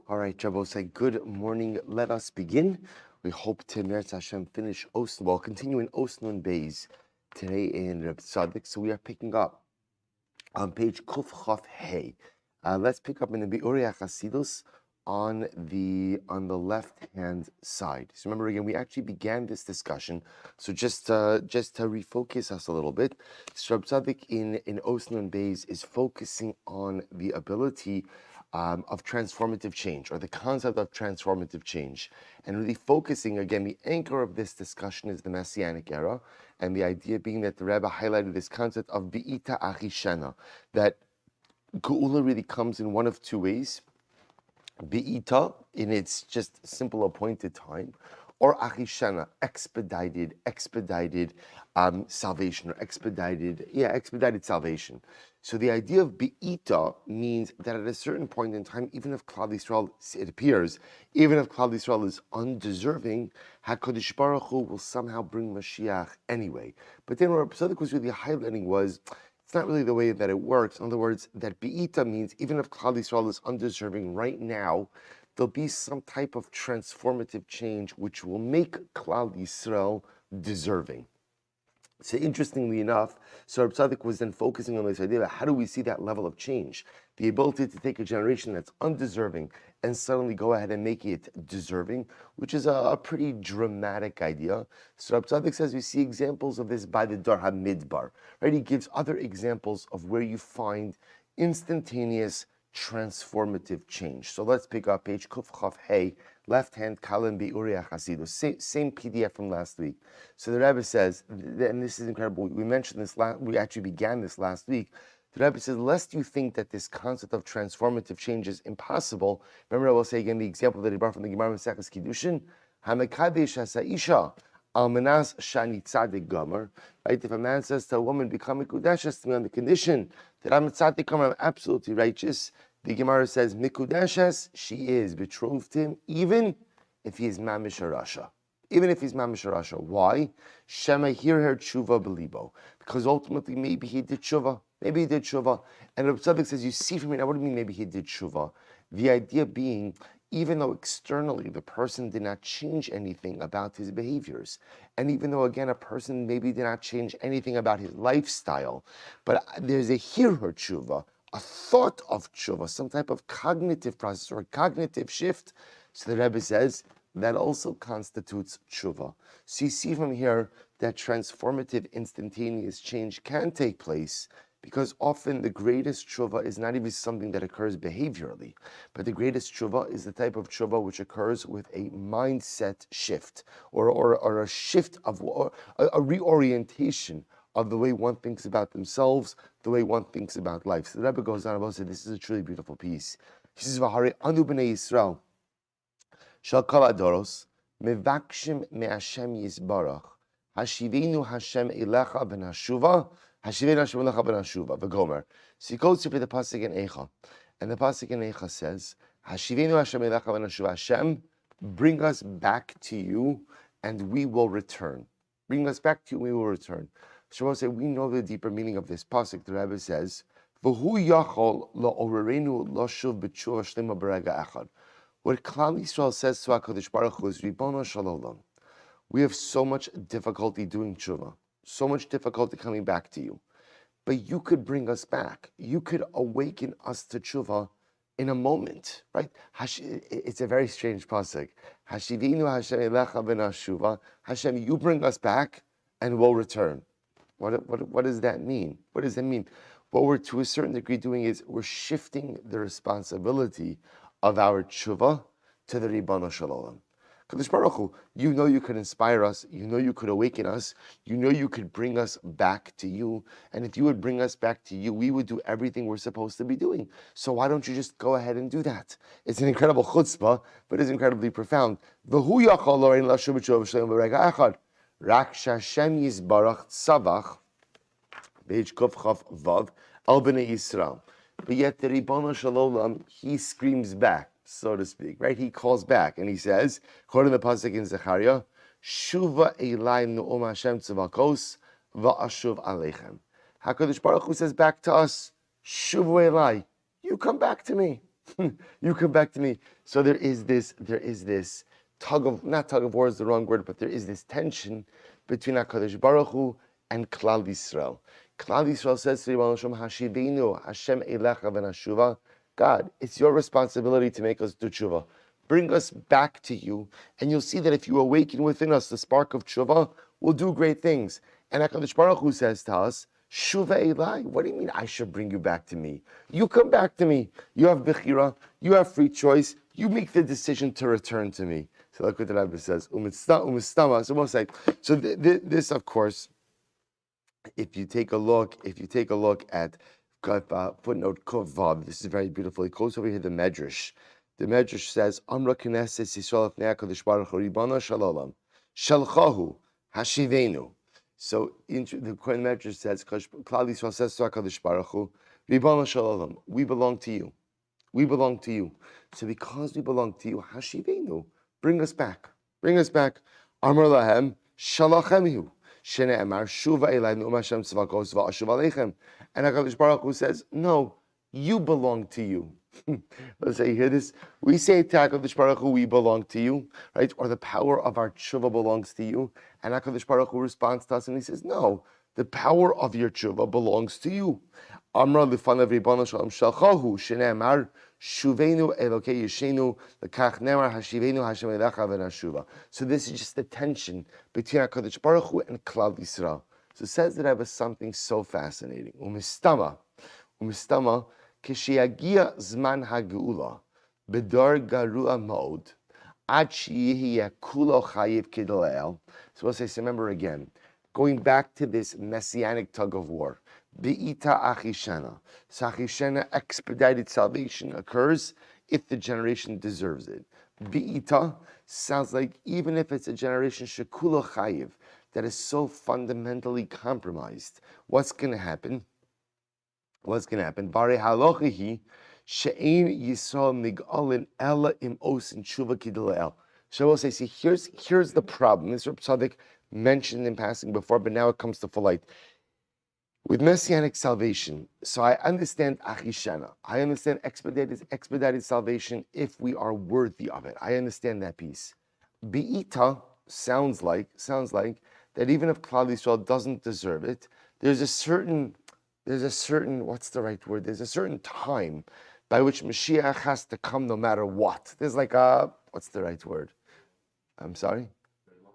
All right, Jabosai, good morning. Let us begin. We hope to, Meretz Hashem, finish Osnu. We'll continue in Osnu and Beis today in Hatzaddik. So we are picking up on page Kuf Chaf Hey. Let's pick up in the Bi'urei HaChasidus on the left-hand side. So remember, again, we actually began this discussion. So just to refocus us a little bit, so Hatzaddik in Osnu and Beis is focusing on the ability of transformative change, or the concept of transformative change, and really focusing, again, the anchor of this discussion is the Messianic era, and the idea being that the Rebbe highlighted this concept of Be'ita Achishena, that Geula really comes in one of two ways: Be'ita, in its just simple appointed time, or Achishena, expedited salvation, or expedited salvation. So the idea of Be'ita means that at a certain point in time, even if Klal Yisrael, it appears, even if Klal Yisrael is undeserving, HaKadosh Baruch Hu will somehow bring Mashiach anyway. But then what Hatzaddik was really highlighting was, it's not really the way that it works. In other words, that Be'ita means even if Klal Yisrael is undeserving right now, there'll be some type of transformative change which will make Klal Yisrael deserving. So interestingly enough, so Hatzaddik was then focusing on this idea of how do we see that level of change? The ability to take a generation that's undeserving and suddenly go ahead and make it deserving, which is a pretty dramatic idea. So Hatzaddik says we see examples of this by the Dar HaMidbar, right? He gives other examples of where you find instantaneous transformative change. So let's pick up page Kuf Chaf Hey, left-hand column Bi'urei HaChasidus, same PDF from last week. So the Rebbe says, and this is incredible, we mentioned this, we actually began this last week. The Rebbe says, lest you think that this concept of transformative change is impossible, remember I will say again the example that he brought from the Gemara Maseches Kiddushin, HaMekadesh Ha'Isha Almanas Shani Tzaddik Gomer, right? If a man says to a woman, become Mikudeshes to me on the condition that I'm a Tzaddik Gomer, I'm absolutely righteous, the Gemara says, Mikudeshes, she is betrothed to him, even if he is Mamish Rasha. Even if he's Mamish Rasha. Why? Shema hear her tshuva belibo. Because ultimately, maybe he did tshuva. Maybe he did tshuva. And Hatzaddik says, you see from me, now what do you mean maybe he did tshuva? The idea being, even though externally the person did not change anything about his behaviors, and even though, again, a person maybe did not change anything about his lifestyle, but there's a hear her tshuva, a thought of tshuva, some type of cognitive process or cognitive shift. So the Rebbe says that also constitutes tshuva. So you see from here that transformative, instantaneous change can take place, because often the greatest tshuva is not even something that occurs behaviorally, but the greatest tshuva is the type of tshuva which occurs with a mindset shift, or a shift of a reorientation of the way one thinks about themselves, the way one thinks about life. So the Rebbe goes on about saying this is a truly beautiful piece. He says, "V'harei anu b'nei Yisrael shel kol hadoros mevakshim me'Hashem Yisbarach hashivenu Hashem elecha v'nashuva hashivenu Hashem elecha v'nashuva v'gomer." So he goes to the pasuk in Eicha, and the pasuk in Eicha says, "Hashivenu Hashem elecha v'nashuva." Hashem, bring us back to you, and we will return. Bring us back to you, and we will return. So we'll say we know the deeper meaning of this pasuk. The Rebbe says, "V'hu yachol la'orerenu l'shuv b'tshuva shlema b'rega echad." What Klal Yisrael says to HaKadosh Baruch Hu is, Ribono shel olam, we have so much difficulty doing tshuva, so much difficulty coming back to you, but you could bring us back. You could awaken us to tshuva in a moment, right? It's a very strange pasuk. Hashivinu Hashem elecha v'nashuva. Hashem, you bring us back, and we'll return. What does that mean? What does that mean? What we're to a certain degree doing is we're shifting the responsibility of our tshuva to the Ribono shel olam. Kadosh Baruch Hu, you know you could inspire us, you know you could awaken us, you know you could bring us back to you, and if you would bring us back to you, we would do everything we're supposed to be doing. So why don't you just go ahead and do that? It's an incredible chutzpah, but it's incredibly profound. V'hu yachol lo ein lashuv b'tshuva shleim b'rega echad. Rak shashem yizbarach tzavach, page Kuf Chaf Vav, al b'nei Yisrael. But yet the Ribono shel olam, he screams back, so to speak, right? He calls back and he says, according to the pasuk in Zechariah, Shuva elai nu'um Hashem tzavakos va'ashuv aleichem. HaKadosh Baruch Hu says back to us, Shuva elai, you come back to me. You come back to me. So there is this not tug of war is the wrong word, but there is this tension between HaKadosh Baruch Hu and Klal Yisrael. Klal Yisrael says to Rebbeinu Shem, Hashivenu, Hashem Elecha v'nashuva. God, it's your responsibility to make us do tshuva. Bring us back to you, and you'll see that if you awaken within us the spark of tshuva, we'll do great things. And HaKadosh Baruch Hu says to us, Shuva Elai, what do you mean I should bring you back to me? You come back to me. You have Bechira, you have free choice, you make the decision to return to me. So look what the Rebbe says. Umistama. So we'll say. So this, of course, if you take a look at footnote Kovav, this is very beautiful. He quotes over here the Medrash. The Medrash says, Amra Knesset Yisrael Fnei HaKadosh Baruch Hu Ribbono Shel Olam Shalchahu Hashivenu. So the Medrash says, Klal Yisrael says to HaKadosh Baruch Hu, Ribbono Shel Olam, we belong to you. We belong to you. So because we belong to you, Hashivenu, bring us back. Bring us back. Amar Lahem Shalachemihu. Shene'emar Shuva Elai Nu'um Hashem Tzivakos Va'ashuv Aleichem. And HaKadosh Baruch Hu says, no, you belong to you. Let's say, you hear this? We say to HaKadosh Baruch Hu, we belong to you, right? Or the power of our tshuva belongs to you. And HaKadosh Baruch Hu responds to us and he says, no, the power of your tshuva belongs to you. Amra lifanav Ribbono Shel Olam Shalchahu Shene'emar Shuvenu Elokei Yishenu Lekach Nemar Hashivenu Hashem Elecha v'nashuva. So this is just the tension between HaKadosh Baruch Hu and Klal Yisrael. So it says that I have something so fascinating. Umistama Kishiagia Zman Hageula Bedar Garua Mod Ad Sheyihya Kulo Chayiv Kidalel. So let's say, remember again, going back to this messianic tug of war. Be'ita achishana. So achishana, expedited salvation, occurs if the generation deserves it. Be'ita sounds like even if it's a generation shekulo chayiv, that is so fundamentally compromised, what's going to happen? What's going to happen? Bare halochihi she'ein yisrael mig'alin ela im osin tshuva kidalel. So we'll say, see, here's the problem. This Hatzaddik mentioned in passing before, but now it comes to full light. With messianic salvation, so I understand achishana. I understand expedited salvation if we are worthy of it. I understand that piece. Be'ita sounds like that even if Klal Yisrael doesn't deserve it, there's a certain what's the right word? There's a certain time by which Mashiach has to come no matter what. There's like what's the right word? I'm sorry?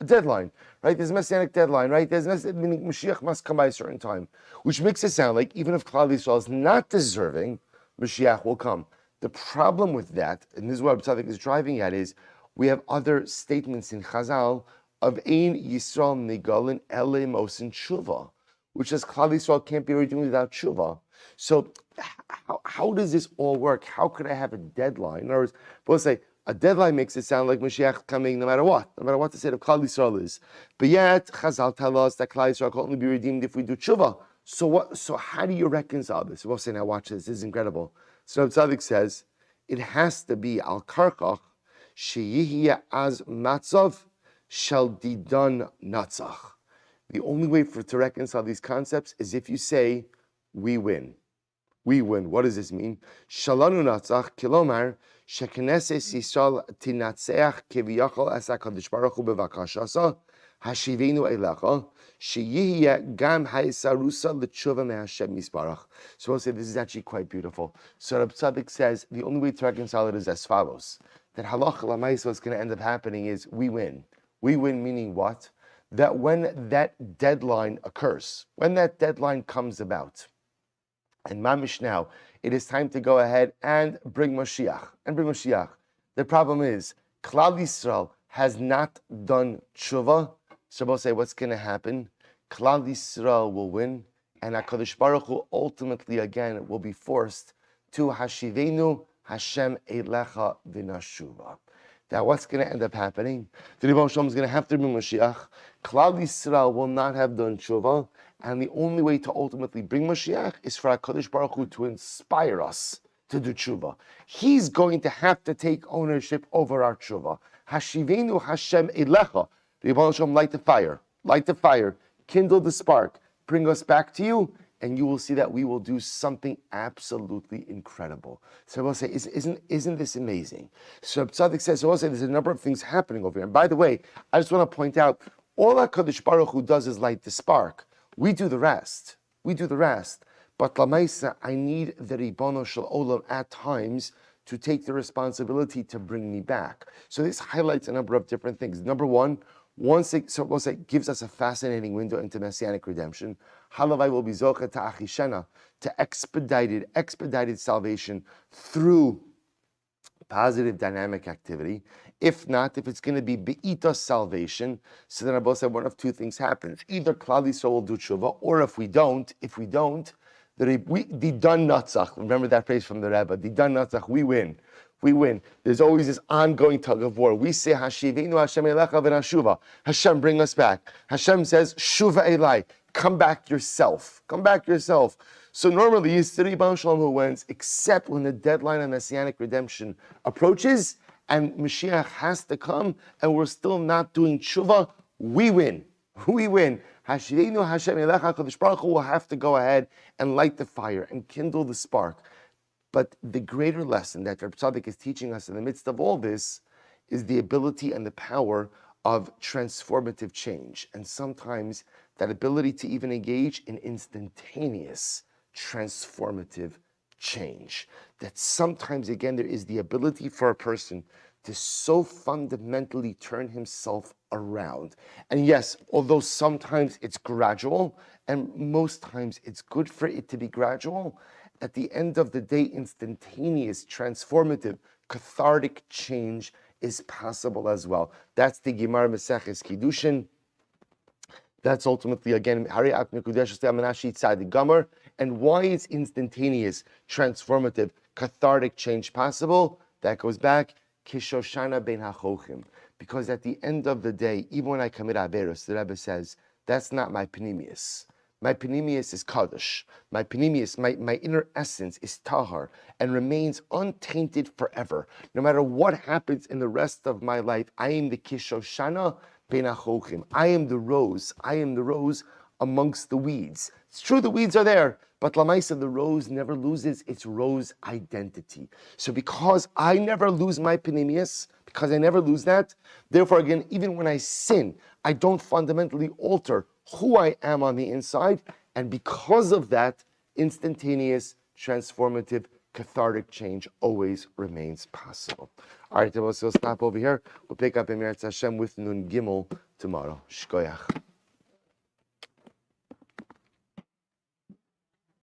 A deadline, right? There's a messianic deadline, right? Meaning Mashiach must come by a certain time, which makes it sound like even if Klal Yisrael is not deserving, Mashiach will come. The problem with that, and this is what Hatzaddik is driving at, is we have other statements in Chazal of Ein Yisrael Nigalin Ele Mosin Tshuva, which says Klal Yisrael can't be redeemed without Tshuva. So how does this all work? How could I have a deadline? In other words, we'll say, a deadline makes it sound like Mashiach coming no matter what the state of Klal Yisrael is. But yet, Chazal tell us that Klal Yisrael can only be redeemed if we do tshuva. So what? So how do you reconcile this? We'll say, now watch this. This is incredible. So Hatzaddik says, it has to be al karkach sheyihya az matzav shall didan natzach. The only way to reconcile these concepts is if you say, we win. We win. What does this mean? Shalanu natzach kilomar shekneses Yisrael tinatzeach keviyachol as HaKadosh Baruch Hu bevakashasa hashivenu elecha sheyihya gam ha'esarusa l'tshuva me'Hashem Yisbarach. So we'll say this is actually quite beautiful. So Hatzaddik says the only way to reconcile it is as follows: that halacha l'maisa, what's going to end up happening is we win. We win meaning what? That when that deadline occurs, when that deadline comes about, and mamish now, it is time to go ahead and bring Mashiach. The problem is, Klal Yisrael has not done tshuva. So we'll say, what's going to happen? Klal Yisrael will win, and HaKadosh Baruch Hu ultimately again will be forced to Hashivenu Hashem Eilecha V'nashuva. Now, what's going to end up happening? The Rebbeinu Shalom is going to have to bring Mashiach. Klal Yisrael will not have done tshuva, and the only way to ultimately bring Mashiach is for HaKadosh Baruch Hu to inspire us to do tshuva. He's going to have to take ownership over our tshuva. Hashivenu Hashem Eilecha. The Rebbeinu Shalom, light the fire, kindle the spark, bring us back to you, and you will see that we will do something absolutely incredible. So I will say, isn't this amazing? So Hatzaddik says, so I will say there's a number of things happening over here. And by the way, I just want to point out, all HaKadosh Baruch Hu does is light the spark. We do the rest. We do the rest. But Lamaisa, I need the Ribono Shel Olam at times to take the responsibility to bring me back. So this highlights a number of different things. Number one, once it gives us a fascinating window into Messianic redemption. Halavai will be zocha to achishena, to expedited salvation through positive dynamic activity. If not, if it's going to be be'ita salvation, so then Abba said one of two things happens. Either Klal Yisrael will do tshuva, or if we don't, the dun natzach. Remember that phrase from the Rebbe, the dun natzach, we win. We win. There's always this ongoing tug of war. We say, Hashivinu Hashem elecha v'nashuva. Hashem, bring us back. Hashem says, Shuva elai. Come back yourself. Come back yourself. So normally, Yisri Ban Shalom who wins, except when the deadline of Messianic redemption approaches and Mashiach has to come and we're still not doing tshuva, we win. We win. Hashivinu Hashem elecha, Kadosh Baruch Hu will have to go ahead and light the fire and kindle the spark. But the greater lesson that Hatzaddik is teaching us in the midst of all this is the ability and the power of transformative change. And sometimes that ability to even engage in instantaneous transformative change. That sometimes, again, there is the ability for a person to so fundamentally turn himself around. And yes, although sometimes it's gradual, and most times it's good for it to be gradual, at the end of the day, instantaneous, transformative, cathartic change is possible as well. That's the Gemara Maseches Kiddushin. That's ultimately, again, Hariat Mekudesh Amanashi Tzaddik Gomer. And why is instantaneous, transformative, cathartic change possible? That goes back, Kishoshana Ben HaChochim. Because at the end of the day, even when I commit Averus, the Rebbe says, that's not my Panemius. My Panemius is Kaddish. My Panemius, my inner essence is Tahar and remains untainted forever. No matter what happens in the rest of my life, I am the Kishoshana Ben HaChochim. I am the rose. I am the rose amongst the weeds. It's true the weeds are there, but Lamaisa, the rose never loses its rose identity. So because I never lose my Panemius, because I never lose that, therefore again, even when I sin, I don't fundamentally alter who I am on the inside, and because of that, instantaneous, transformative, cathartic change always remains possible. All right, we'll stop over here. We'll pick up Emir Hashem with Nun Gimel tomorrow. Shkoyach.